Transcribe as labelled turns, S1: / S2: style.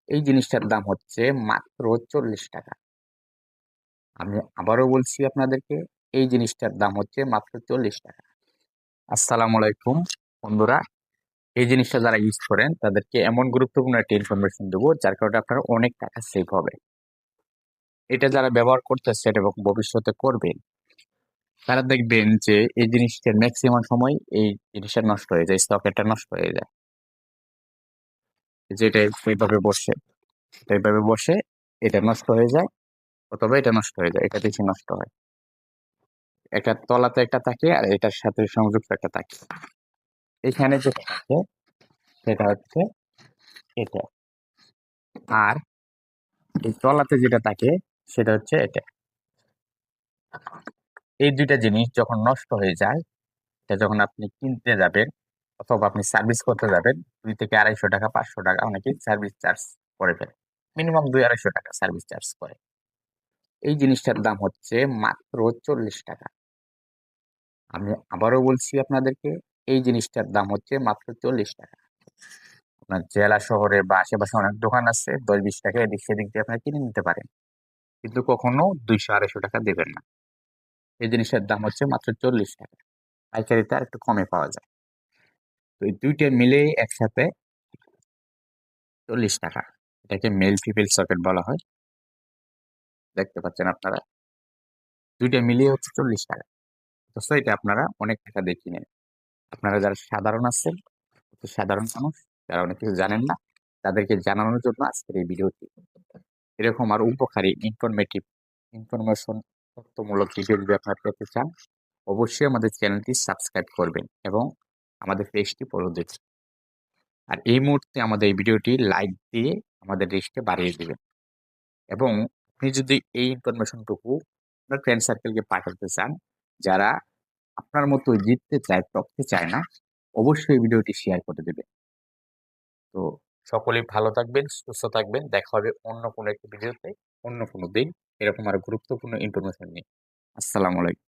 S1: এই জিনিসটার দাম হচ্ছে মাত্র 40 টাকা। আমি আবারও বলছি আপনাদেরকে, এই জিনিসটার দাম হচ্ছে মাত্র 40 টাকা। আসসালামু আলাইকুম বন্ধুরা। এই জিনিসটা যারা ইউজ করেন তাদেরকে এমন গুরুত্বপূর্ণ একটা ইনফরমেশন দেবো যার কারণে আপনার অনেক টাকা সেভ হবে। এটা যারা ব্যবহার করতেছেন এবং ভবিষ্যতে করবেন, তারা দেখবেন যে এই জিনিসটার ম্যাক্সিমাম সময় এই জিনিসটা নষ্ট হয়ে যায়, সকেটটা নষ্ট হয়ে যায়। যেটা এইভাবে বসে, এইভাবে বসে এটা নষ্ট হয়ে যায়, অথবা এটা নষ্ট হয়ে যায়, এটা বেশি নষ্ট হয়। একটা তলাতে একটা থাকে আর এটার সাথে সংযুক্ত একটা থাকে। এখানে যেটা থাকে সেটা হচ্ছে এটা, আর এই তলাতে যেটা থাকে সেটা হচ্ছে এটা। এই দুইটা জিনিস যখন নষ্ট হয়ে যায়, এটা যখন আপনি কিনতে যাবেন অথবা আপনি সার্ভিস করতে যাবেন, 2 থেকে 250 টাকা 500 টাকা অনেকে সার্ভিস চার্জ করে ফেলে। মিনিমাম 200-250 টাকা সার্ভিস চার্জ করে। এই জিনিসটার দাম হচ্ছে মাত্র 40 টাকা। আমি আবারও বলছি আপনাদেরকে, এই জিনিসটার দাম হচ্ছে মাত্র 40 টাকা। আপনার জেলা শহরে বা আশেপাশে অনেক দোকান আছে, 10-20 টাকা এদিক সেদিক দিয়ে আপনারা কিনে নিতে পারেন, কিন্তু কখনো 200-250 টাকা দেবেন না। এই জিনিসটার দাম হচ্ছে মাত্র 40 টাকা। পাইকারিতে আর একটু কমে পাওয়া যায়। তো এই দুইটা মিলে একসাথে 40 টাকা। এটাকে মেল ফিমেল সকেট বলা হয়, দেখতে পাচ্ছেন আপনারা। দুইটা মিলিয়ে হচ্ছে 40 টাকা। তো এটা আপনারা অনেক টাকা দিয়ে কিনেন। আপনারা যারা সাধারণ আছেন, একটু সাধারণ মানুষ, যারা অনেক কিছু জানেন না, তাদেরকে জানানোর জন্য আজকের এই ভিডিওটি। এরকম আর উপকারী ইনফরমেশন তথ্যমূলক ভিডিও যদি আপনারা পেতে চান, অবশ্যই আমাদের চ্যানেলটি সাবস্ক্রাইব করবেন এবং আমাদের পেজটি ফলো দিবেন। আর এই মুহূর্তে আমাদের এই ভিডিওটি লাইক দিয়ে আমাদের রিচকে বাড়িয়ে দিবেন। এবং আপনি যদি এই ইনফরমেশনটুকু আপনার ফ্রেন্ড সার্কেলকে পাঠাতে চান, যারা আপনার মতো জিততে চায়, টপতে চায় না, অবশ্যই এই ভিডিওটি শেয়ার করে দেবেন। তো সকলেই ভালো থাকবেন, সুস্থ থাকবেন। দেখা হবে অন্য কোনো একটি ভিডিওতে, অন্য কোনো দিন, এরকম আর গুরুত্বপূর্ণ ইনফরমেশন নিয়ে। আসসালামু আলাইকুম।